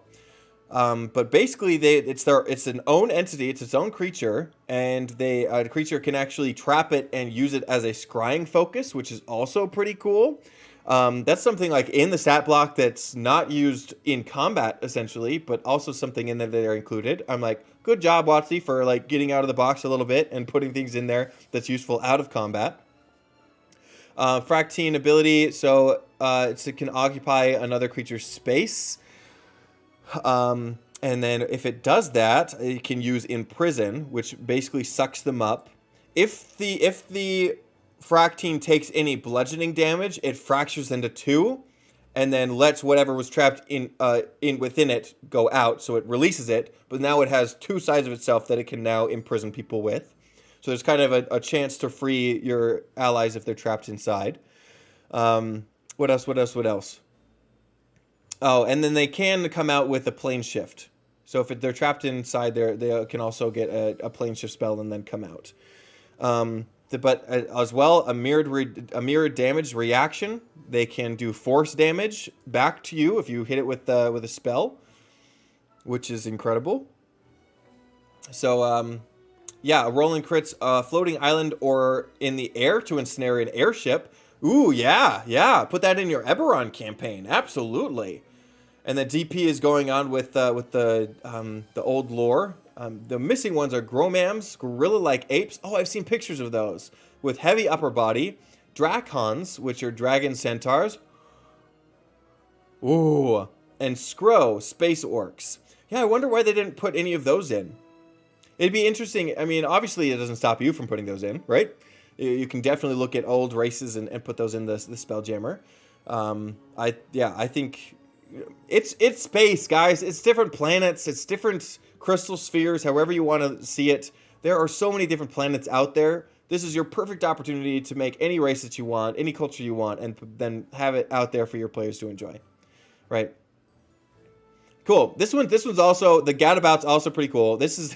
But basically, it's an own entity. It's its own creature, and the creature can actually trap it and use it as a scrying focus, which is also pretty cool. That's something like in the stat block that's not used in combat essentially, but also something in there that are included. I'm like, good job, Watsy, for like getting out of the box a little bit and putting things in there that's useful out of combat. Fractine ability, so it can occupy another creature's space. And then if it does that, it can use Imprison, which basically sucks them up. If the Fractine takes any bludgeoning damage, it fractures into two, and then lets whatever was trapped in within it go out. So it releases it, but now it has two sides of itself that it can now imprison people with. So there's kind of a chance to free your allies if they're trapped inside. What else? Oh, and then they can come out with a plane shift. So if they're trapped inside there, they can also get a plane shift spell and then come out. But as well, a mirrored damage reaction. They can do force damage back to you if you hit it with a spell, which is incredible. So yeah, rolling crits, floating island or in the air to ensnare an airship. Ooh, yeah. Put that in your Eberron campaign, absolutely. And the DP is going on with the old lore. The missing ones are Gromams, gorilla-like apes. Oh, I've seen pictures of those. With heavy upper body. Drakons, which are dragon centaurs. Ooh. And Skro, space orcs. Yeah, I wonder why they didn't put any of those in. It'd be interesting. I mean, obviously it doesn't stop you from putting those in, right? You can definitely look at old races and put those in the Spelljammer. I think it's space, guys. It's different planets. It's different crystal spheres, however you want to see it. There are so many different planets out there. This is your perfect opportunity to make any race that you want, any culture you want, and then have it out there for your players to enjoy. Right? Cool. This one's also, the Gadabout's also pretty cool. This is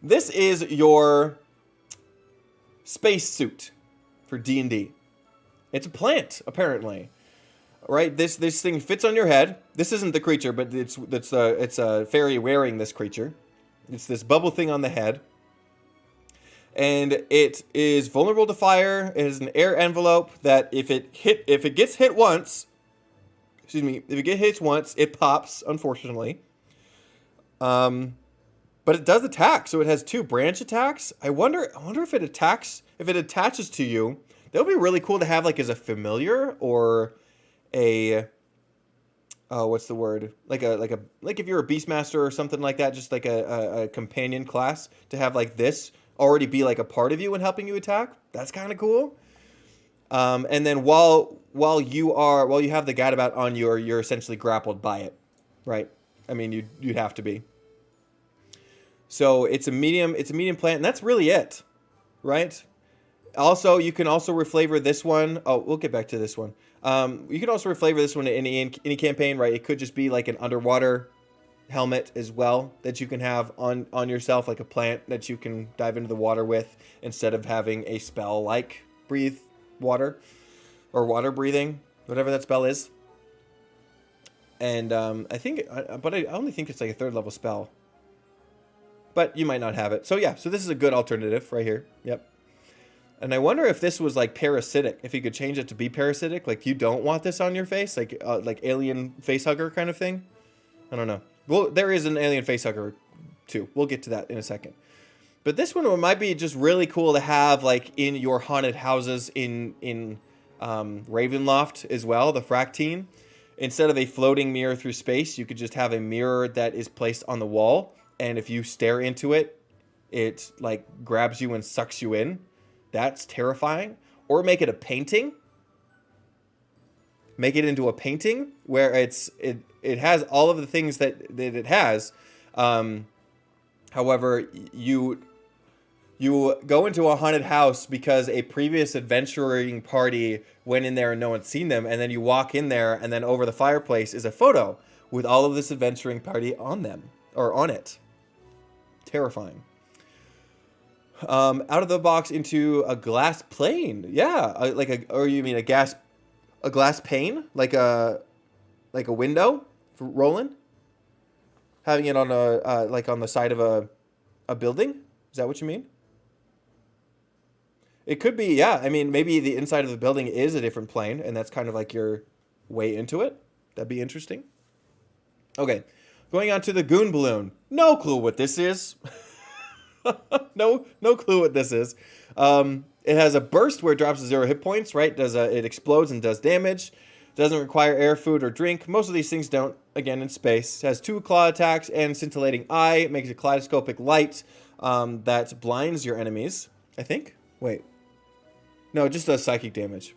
this is your space suit for D&D. It's a plant, apparently. Right? This thing fits on your head. This isn't the creature, but it's a fairy wearing this creature. It's this bubble thing on the head. And it is vulnerable to fire. It has an air envelope that if it gets hit once, if it gets hit once, it pops, unfortunately. But it does attack, so it has 2 branch attacks. I wonder if it attaches to you. That would be really cool to have like as a familiar or a what's the word? Like if you're a Beastmaster or something like that, just like a companion class to have like this already be like a part of you and helping you attack. That's kind of cool. And then while you have the Gadabout on you, you're essentially grappled by it, right? I mean, you'd have to be. So it's a medium plant, and that's really it, right? Also, you can also reflavor this one. Oh, we'll get back to this one. You can also reflavor this one in any campaign, right? It could just be like an underwater helmet as well that you can have on yourself, like a plant that you can dive into the water with instead of having a spell like breathe water or water breathing, whatever that spell is. And I only think it's like a 3rd level spell. But you might not have it. So yeah, so this is a good alternative right here. Yep. And I wonder if this was like parasitic, if you could change it to be parasitic, like you don't want this on your face, like alien face hugger kind of thing. I don't know. Well, there is an alien face hugger too. We'll get to that in a second. But this one might be just really cool to have like in your haunted houses in Ravenloft as well, the Fractine. Instead of a floating mirror through space, you could just have a mirror that is placed on the wall. And if you stare into it, it like grabs you and sucks you in. That's terrifying. Or make it a painting. Make it into a painting where it has all of the things that it has. However, you go into a haunted house because a previous adventuring party went in there and no one's seen them, and then you walk in there, and then over the fireplace is a photo with all of this adventuring party on them or on it. Terrifying. Out of the box into a glass plane. Yeah, or you mean a glass pane, like a window for Roland? Having it on on the side of a building? Is that what you mean? It could be, yeah. I mean, maybe the inside of the building is a different plane, and that's kind of like your way into it. That'd be interesting. Okay, going on to the Goon Balloon. No clue what this is. No clue what this is. It has a burst where it drops to 0 hit points, right? It explodes and does damage. Doesn't require air, food, or drink. Most of these things don't, again, in space. It has 2 claw attacks and scintillating eye. It makes a kaleidoscopic light that blinds your enemies, I think. Wait. No, it just does psychic damage.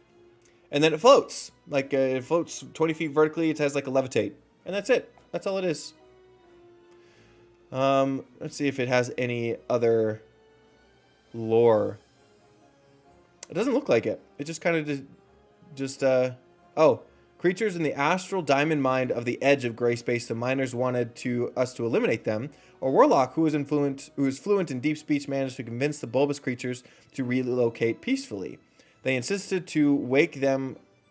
And then it floats. It floats 20 feet vertically. It has like a levitate. And that's it. That's all it is. Let's see if it has any other lore. It doesn't look like it. It just kind of oh, creatures in the astral diamond mind of the edge of gray space. The miners wanted us to eliminate them. A warlock who is fluent in deep speech managed to convince the bulbous creatures to relocate peacefully. They insisted to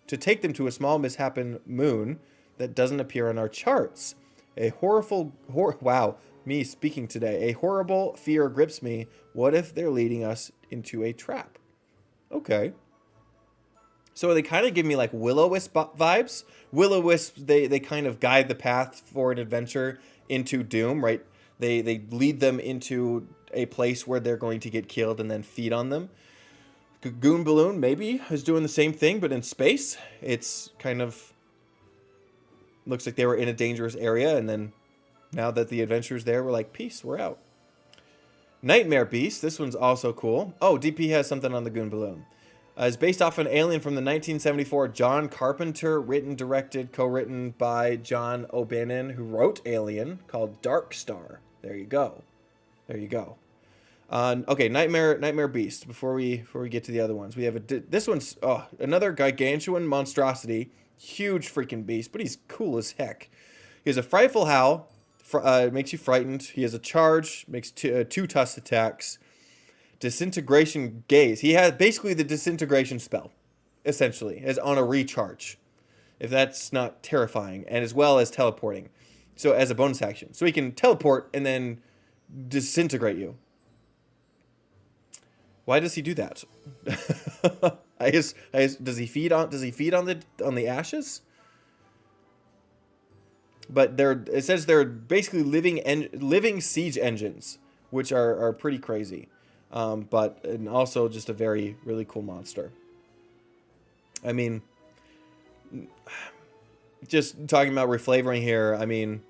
take them to a small mishapen moon that doesn't appear on our charts. Wow, me speaking today. A horrible fear grips me. What if they're leading us into a trap? Okay. So they kind of give me like Will-O-Wisp vibes. Will-O-Wisp, they kind of guide the path for an adventure into doom, right? They lead them into a place where they're going to get killed and then feed on them. Goon Balloon maybe is doing the same thing, but in space. It's kind of looks like they were in a dangerous area, and then now that the adventurers there were like, peace, we're out. Nightmare Beast. This one's also cool. Oh, DP has something on the Goon Balloon. It's based off an alien from the 1974 John Carpenter, written, directed, co-written by John O'Bannon, who wrote Alien, called Dark Star. There you go. There you go. Okay, Nightmare Beast. Before we get to the other ones, we have this one's another gargantuan monstrosity, huge freaking beast, but he's cool as heck. He has a frightful howl, makes you frightened. He has a charge, makes 2 tusk attacks. Disintegration gaze. He has basically the disintegration spell, essentially, as on a recharge, if that's not terrifying, and as well as teleporting. So as a bonus action, so he can teleport and then disintegrate you. Why does he do that? I guess does he feed on the ashes? But it says they're basically living siege engines, which are pretty crazy. And also just a really cool monster. I mean, just talking about reflavoring here. I mean,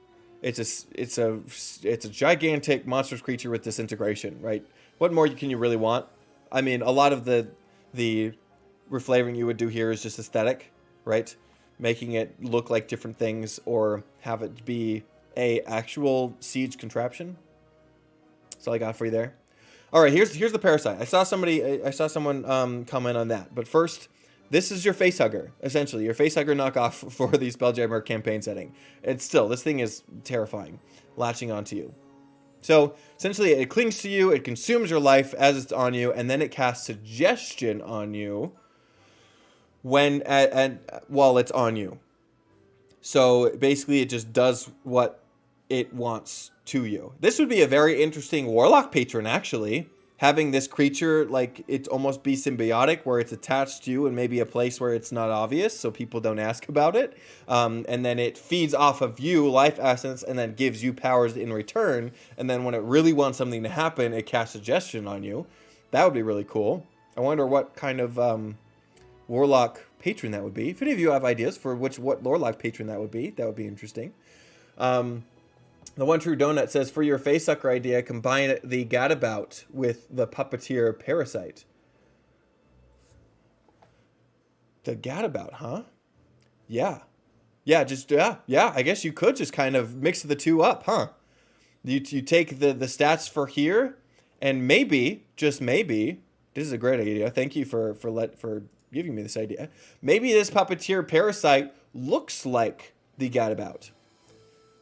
it's a gigantic monstrous creature with disintegration, right? What more can you really want? I mean, a lot of the reflavoring you would do here is just aesthetic, right? Making it look like different things or have it be a actual siege contraption. That's all I got for you there. All right, here's the parasite. I saw someone comment on that. But first, this is your facehugger, essentially. Your facehugger knockoff for the Spelljammer campaign setting. And still, this thing is terrifying, latching onto you. So, essentially, it clings to you, it consumes your life as it's on you, and then it casts suggestion on you while it's on you. So, basically, it just does what it wants to you. This would be a very interesting Warlock patron, actually. Having this creature, like, it almost be symbiotic, where it's attached to you and maybe a place where it's not obvious, so people don't ask about it. And then it feeds off of you, life essence, and then gives you powers in return. And then when it really wants something to happen, it casts suggestion on you. That would be really cool. I wonder what kind of Warlock patron that would be. If any of you have ideas for what Warlock patron that would be interesting. The One True Donut says, for your facesucker idea, combine the gadabout with the puppeteer parasite. The gadabout, huh? Yeah. Yeah, I guess you could just kind of mix the two up, huh? You take the stats for here, and maybe, just maybe, this is a great idea. Thank you for giving me this idea. Maybe this puppeteer parasite looks like the gadabout.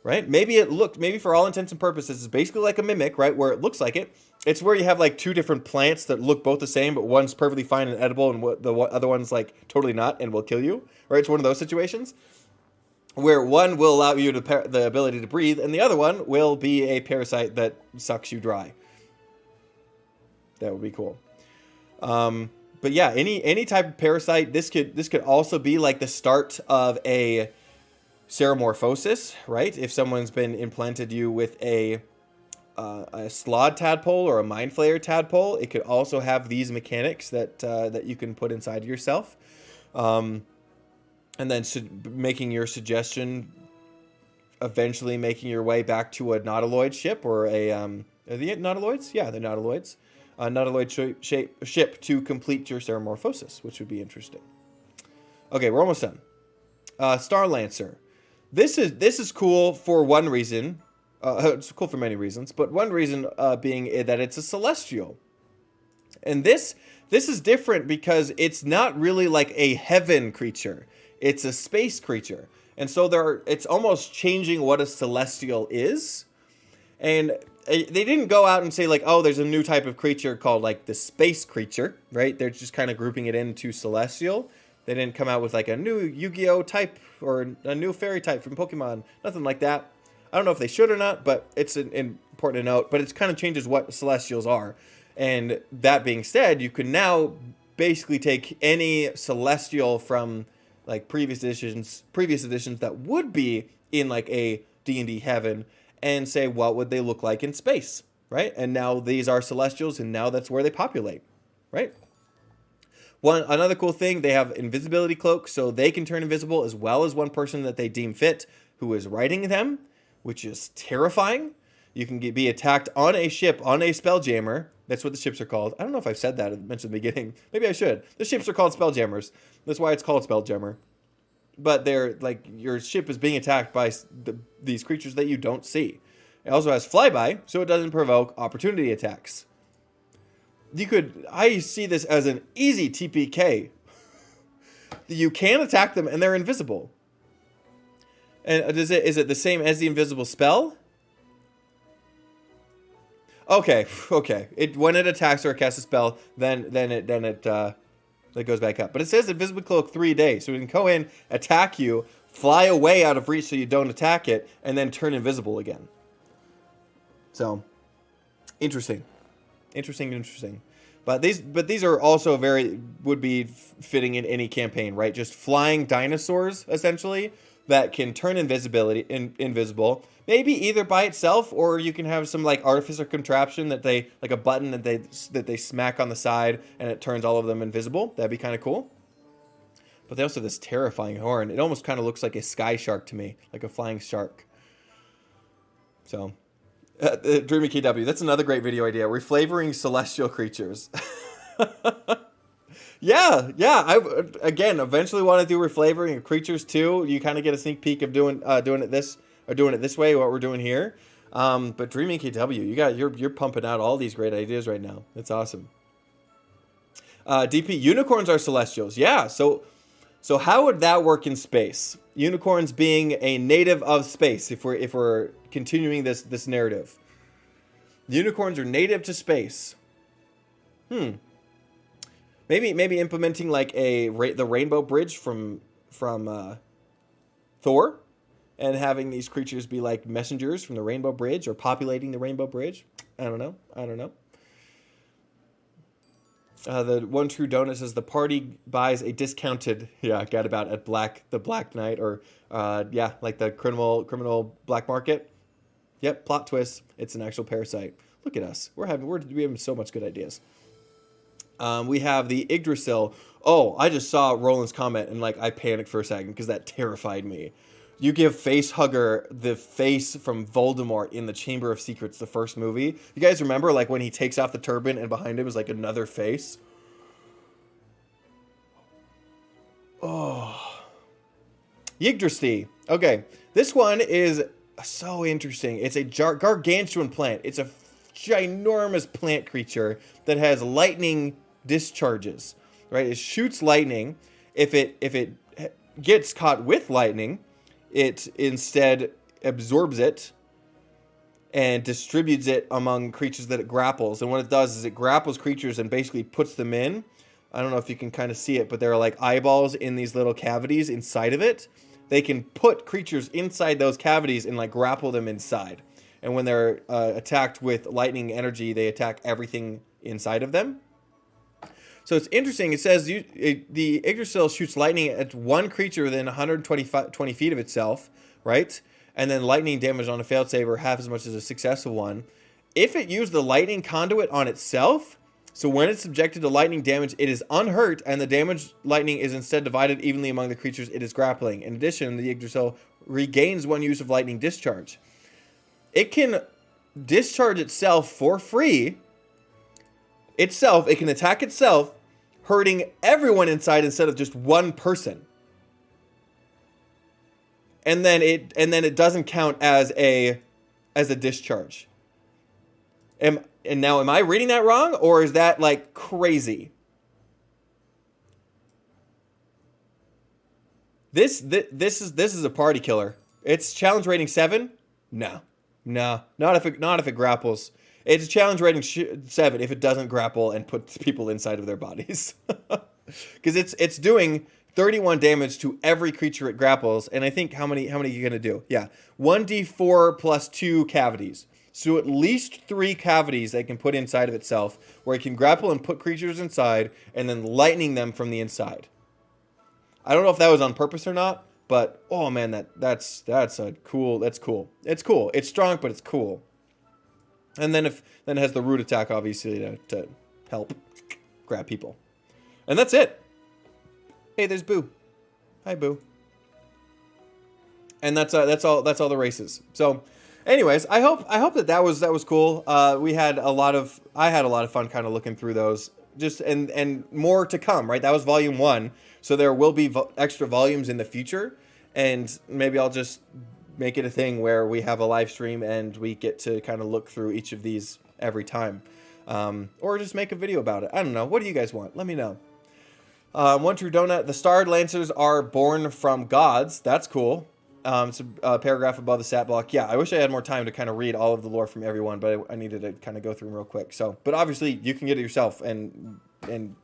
Right? Maybe for all intents and purposes, it's basically like a mimic, right? Where it looks like it. It's where you have like two different plants that look both the same, but one's perfectly fine and edible, and the other one's like totally not and will kill you. Right? It's one of those situations where one will allow you the ability to breathe, and the other one will be a parasite that sucks you dry. That would be cool. But yeah, any type of parasite. This could also be like the start of a Ceramorphosis, right? If someone's been implanted you with a Slod tadpole or a Mind Flayer tadpole, it could also have these mechanics that you can put inside yourself. And then making your suggestion, eventually making your way back to a Nautiloid ship or a... are the Nautiloids? Yeah, the Nautiloids. A Nautiloid ship to complete your Ceramorphosis, which would be interesting. Okay, we're almost done. Star Lancer. This is cool for one reason. It's cool for many reasons, but one reason being that it's a celestial. And this is different because it's not really like a heaven creature. It's a space creature. And so it's almost changing what a celestial is. And they didn't go out and say like, oh, there's a new type of creature called like the space creature, right? They're just kind of grouping it into celestial. They didn't come out with like a new Yu-Gi-Oh type or a new fairy type from Pokemon. Nothing like that. I don't know if they should or not, but it's important to note. But it kind of changes what Celestials are. And that being said, you can now basically take any Celestial from like previous editions that would be in like a D&D heaven and say, what would they look like in space, right? And now these are Celestials, and now that's where they populate, right? Another cool thing, they have invisibility cloak, so they can turn invisible as well as one person that they deem fit who is riding them, which is terrifying. You can be attacked on a ship, on a Spelljammer. That's what the ships are called. I don't know if I've said that, I mentioned at the beginning. Maybe I should. The ships are called Spelljammers. That's why it's called Spelljammer. But they're like, your ship is being attacked by these creatures that you don't see. It also has flyby, so it doesn't provoke opportunity attacks. I see this as an easy TPK. You can attack them and they're invisible. And is it the same as the invisible spell? Okay. When it attacks or casts a spell, then it goes back up. But it says invisible cloak 3 days, so it can go in, attack you, fly away out of reach so you don't attack it, and then turn invisible again. So, interesting. But these are also would be fitting in any campaign, right? Just flying dinosaurs, essentially, that can turn invisible. Maybe either by itself, or you can have some like artificer contraption that like a button that they smack on the side and it turns all of them invisible. That'd be kind of cool. But they also have this terrifying horn. It almost kind of looks like a sky shark to me, like a flying shark. So, Dreamy KW, that's another great video idea. Reflavoring celestial creatures. Yeah. I eventually want to do reflavoring of creatures too. You kind of get a sneak peek of doing it this way, what we're doing here. But Dreaming KW, you're pumping out all these great ideas right now. It's awesome. DP, unicorns are celestials. Yeah, so how would that work in space? Unicorns being a native of space, if we're continuing this narrative. Unicorns are native to space. Maybe implementing like the Rainbow Bridge from Thor, and having these creatures be like messengers from the Rainbow Bridge, or populating the Rainbow Bridge. I don't know. The One True Donut says the party buys a discounted gadabout at the Black Knight, or like the criminal black market. Yep, plot twist. It's an actual parasite. Look at us. We have so much good ideas. We have the Yggdrasil. Oh, I just saw Roland's comment and I panicked for a second because that terrified me. You give Facehugger the face from Voldemort in the Chamber of Secrets, the first movie. You guys remember when he takes off the turban and behind him is another face? Oh. Yggdrasil. Okay, this one is so interesting. It's a gargantuan plant. It's a ginormous plant creature that has lightning discharges, right? It shoots lightning. If it gets caught with lightning, it instead absorbs it and distributes it among creatures that it grapples. And what it does is it grapples creatures and basically puts them in. I don't know if you can kind of see it, but there are eyeballs in these little cavities inside of it. They can put creatures inside those cavities and grapple them inside. And when they're attacked with lightning energy, they attack everything inside of them. So it's interesting. It says the Yggdrasil shoots lightning at one creature within 120 feet of itself, right? And then lightning damage on a failed save or half as much as a successful one. If it used the lightning conduit on itself, so when it's subjected to lightning damage, it is unhurt, and the damaged lightning is instead divided evenly among the creatures it is grappling. In addition, the Yggdrasil regains one use of lightning discharge. It can discharge itself for free. It can attack itself, hurting everyone inside instead of just one person. And then it doesn't count as a discharge. Am I reading that wrong, or is that crazy? This is a party killer. It's challenge rating 7. No, not if it grapples. It's a challenge rating 7 if it doesn't grapple and put people inside of their bodies, because it's doing 31 damage to every creature it grapples. And I think how many are you gonna do? Yeah, 1d4 plus 2 cavities. So at least 3 cavities they can put inside of itself, where it can grapple and put creatures inside, and then lightning them from the inside. I don't know if that was on purpose or not, but oh man, that's cool. It's cool. It's strong, but it's cool. And then it has the root attack, obviously, to help grab people. And that's it. Hey, there's Boo. Hi, Boo. And that's all the races. So, anyways, I hope that was cool. I had a lot of fun kind of looking through those. Just and more to come, right? That was volume 1, so there will be extra volumes in the future, and maybe I'll just make it a thing where we have a live stream and we get to kind of look through each of these every time, or just make a video about it. I don't know. What do you guys want? Let me know. One True Donut. The Starred Lancers are born from gods. That's cool. It's a paragraph above the stat block. Yeah, I wish I had more time to kind of read all of the lore from everyone, but I needed to kind of go through them real quick. So, but obviously you can get it yourself and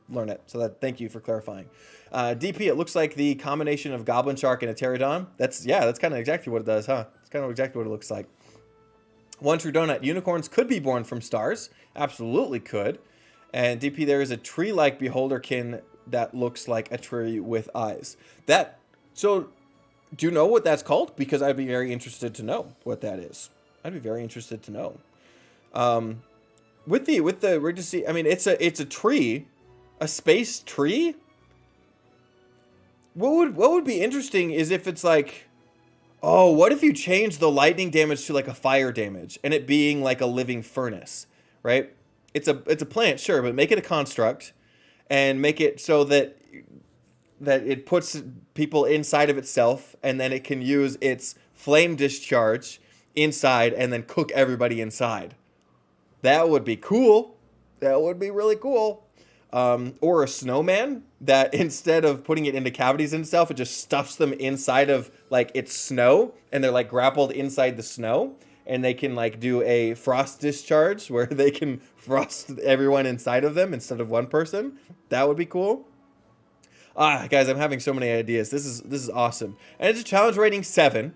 learn it. So thank you for clarifying. DP, it looks like the combination of Goblin Shark and a Pterodon. That's kind of exactly what it does, huh? It's kind of exactly what it looks like. One True Donut. Unicorns could be born from stars. Absolutely could. And DP, there is a tree-like beholderkin that looks like a tree with eyes. Do you know what that's called? Because I'd be very interested to know what that is. I'd be very interested to know. With the we're just see. I mean, it's a tree, a space tree. What would be interesting is if it's what if you change the lightning damage to a fire damage and it being like a living furnace, right? It's a plant, sure, but make it a construct and make it so that it puts people inside of itself, and then it can use its flame discharge inside and then cook everybody inside. That would be cool. That would be really cool. Or a snowman that instead of putting it into cavities and stuff, it just stuffs them inside of like it's snow, and they're like grappled inside the snow, and they can like do a frost discharge where they can frost everyone inside of them instead of one person. That would be cool. Guys, I'm having so many ideas. This is awesome. And it's a challenge rating 7,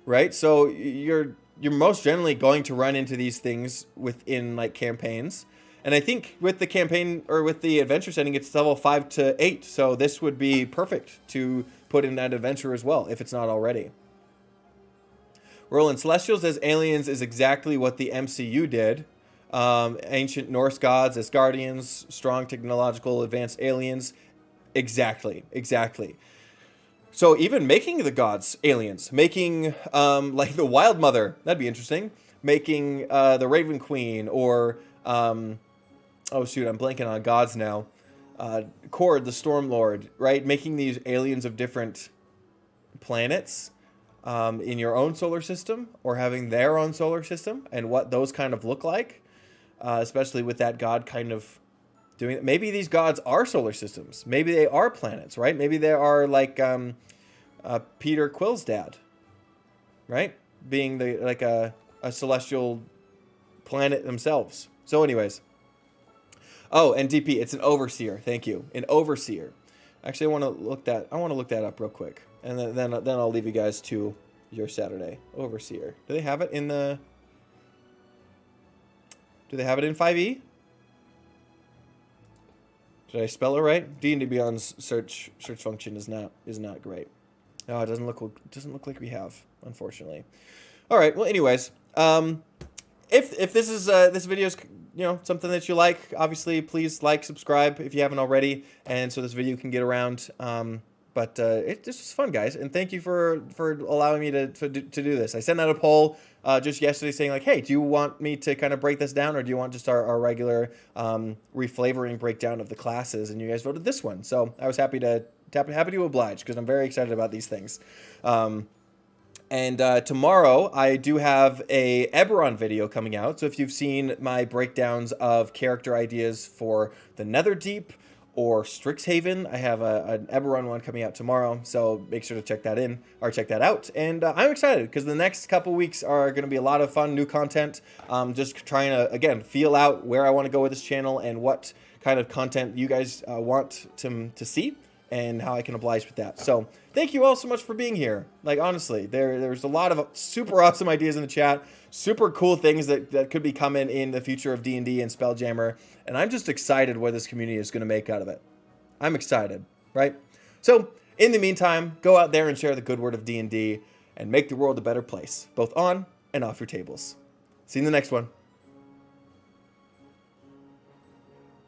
right? So you're most generally going to run into these things within like campaigns. And I think with the campaign or with the adventure setting, it's level 5 to 8. So this would be perfect to put in that adventure as well, if it's not already. Roland Celestials as aliens is exactly what the MCU did. Ancient Norse gods as guardians, strong technological advanced aliens. Exactly. So even making the gods aliens, making like the Wild Mother, that'd be interesting. Making the Raven Queen or... oh shoot, I'm blanking on gods now. Cord, the Storm Lord, right? Making these aliens of different planets in your own solar system, or having their own solar system, and what those kind of look like, especially with that god kind of doing it. Maybe these gods are solar systems. Maybe they are planets, right? Maybe they are like Peter Quill's dad, right? Being a celestial planet themselves. So anyways. Oh, and DP, it's an overseer. Thank you. An overseer. Actually, I want to look that up real quick. And then I'll leave you guys to your Saturday. Overseer. Do they have it in 5e? Did I spell it right? D&D Beyond's search function is not great. No, it doesn't look like we have, unfortunately. All right. Well, anyways, if this is this video is something that you like, obviously please like, subscribe if you haven't already, and so this video can get around. But this was fun, guys, and thank you for allowing me to do this. I sent out a poll just yesterday saying like, hey, do you want me to kind of break this down, or do you want just our regular reflavoring breakdown of the classes? And you guys voted this one, so I was happy to oblige, because I'm very excited about these things. And tomorrow I do have a Eberron video coming out. So if you've seen my breakdowns of character ideas for the Netherdeep or Strixhaven, I have an Eberron one coming out tomorrow. So make sure to check that out. And I'm excited because the next couple weeks are going to be a lot of fun new content. Just trying to, again, feel out where I want to go with this channel and what kind of content you guys want to see, and how I can oblige with that. So thank you all so much for being here. Like, honestly, there's a lot of super awesome ideas in the chat, super cool things that could be coming in the future of D&D and Spelljammer, and I'm just excited what this community is going to make out of it. I'm excited, right? So in the meantime, go out there and share the good word of D&D and make the world a better place, both on and off your tables. See you in the next one.